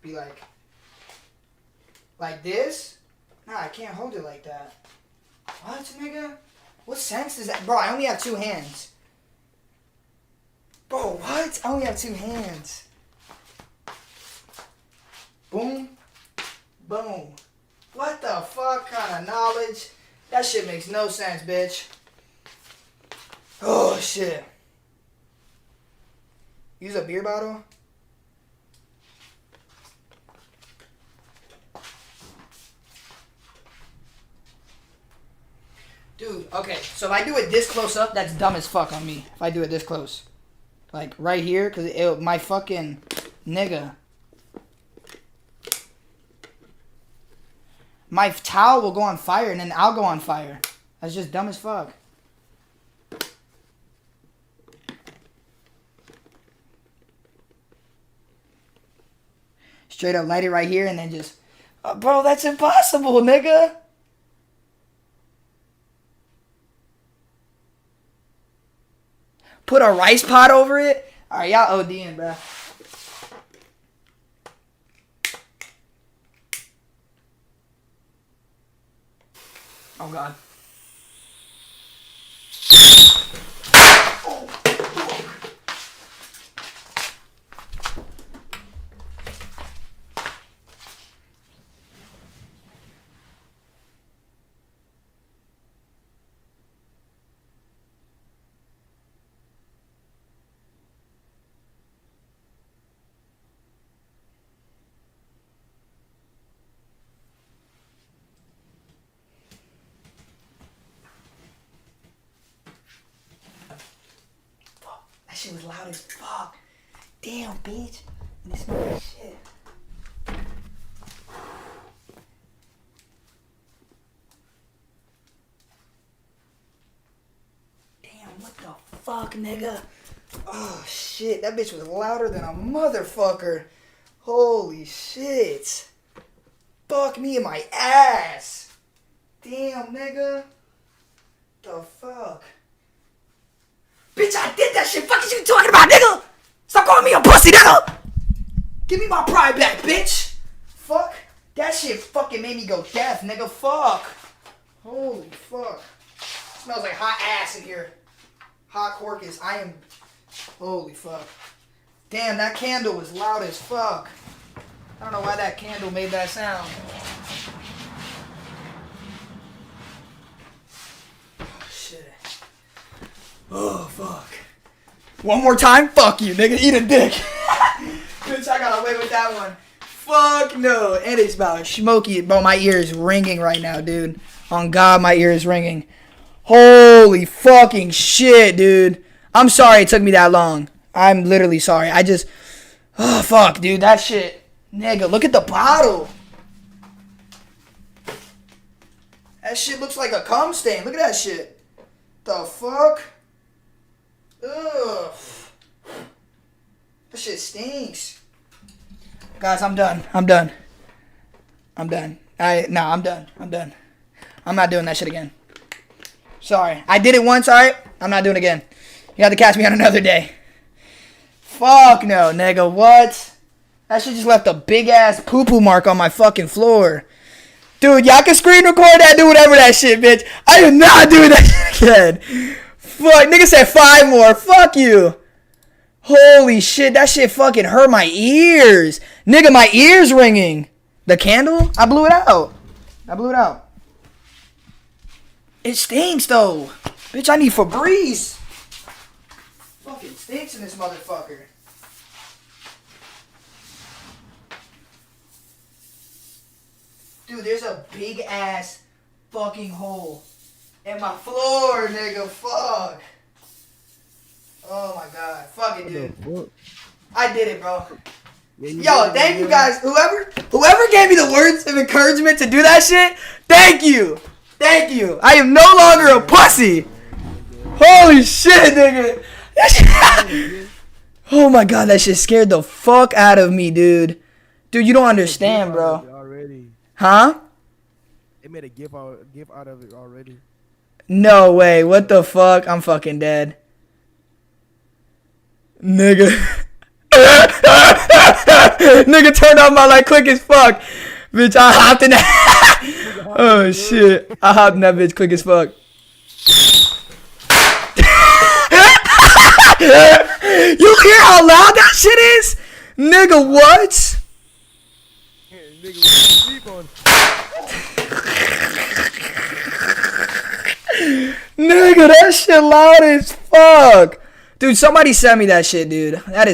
be like this? Nah, I can't hold it like that. What, nigga? What sense is that? Bro, I only have 2 hands. Bro, what? I only have 2 hands. Boom. Boom. What the fuck kind of knowledge? That shit makes no sense, bitch. Oh, shit. Use a beer bottle? Dude, okay. So if I do it this close up, that's dumb as fuck on me. If I do it this close. Like, right here, because my fucking nigga. My towel will go on fire, and then I'll go on fire. That's just dumb as fuck. Straight up light it right here, and then just... bro, that's impossible, nigga. Put a rice pot over it? Alright, y'all ODing, bro. Oh, God. That shit was loud as fuck. Damn, bitch. And this smells shit. Damn, what the fuck, nigga? Oh, shit. That bitch was louder than a motherfucker. Holy shit. Fuck me in my ass. Damn, nigga. The fuck? Bitch, I did that shit. Fuck is you talking about, nigga? Stop calling me a pussy, nigga. Give me my pride back, bitch. Fuck. That shit fucking made me go deaf, nigga. Fuck. Holy fuck. Smells like hot ass in here. Hot corkus. I am... Holy fuck. Damn, that candle was loud as fuck. I don't know why that candle made that sound. Oh, shit. Oh, fuck. One more time? Fuck you, nigga. Eat a dick. Bitch, I got away with that one. Fuck no. And it's about smoky. Bro, my ear is ringing right now, dude. On God, my ear is ringing. Holy fucking shit, dude. I'm sorry it took me that long. I'm literally sorry. I just... Oh, fuck, dude. That shit... Nigga, look at the bottle. That shit looks like a cum stain. Look at that shit. The fuck? Ugh. That shit stinks. Guys, I'm done. I'm done. I'm done. I'm done. I'm done. I'm not doing that shit again. Sorry. I did it once, alright? I'm not doing it again. You have to catch me on another day. Fuck no, nigga. What? That shit just left a big-ass poo-poo mark on my fucking floor. Dude, y'all can screen record that, do whatever that shit, bitch. I am not doing that shit again. Fuck, nigga said 5 more. Fuck you. Holy shit, that shit fucking hurt my ears. Nigga, my ears ringing. The candle? I blew it out. It stinks, though. Bitch, I need Febreze. Fucking stinks in this motherfucker. Dude, there's a big ass fucking hole in my floor, nigga. Fuck. Oh my god. Fuck it, dude. I did it, bro. Yo, thank you guys. Whoever gave me the words of encouragement to do that shit, thank you. Thank you. I am no longer a pussy. Holy shit, nigga. Oh my god, that shit scared the fuck out of me, dude. Dude, you don't understand, bro. Huh? They made a gift out of it already. No way. What the fuck? I'm fucking dead. Nigga. Nigga turned off my light quick as fuck. Bitch, I hopped in that. Oh shit. I hopped in that bitch quick as fuck. You hear how loud that shit is? Nigga, what? Nigga, sleep on. Nigga, that shit loud as fuck. Dude, somebody send me that shit, dude. That is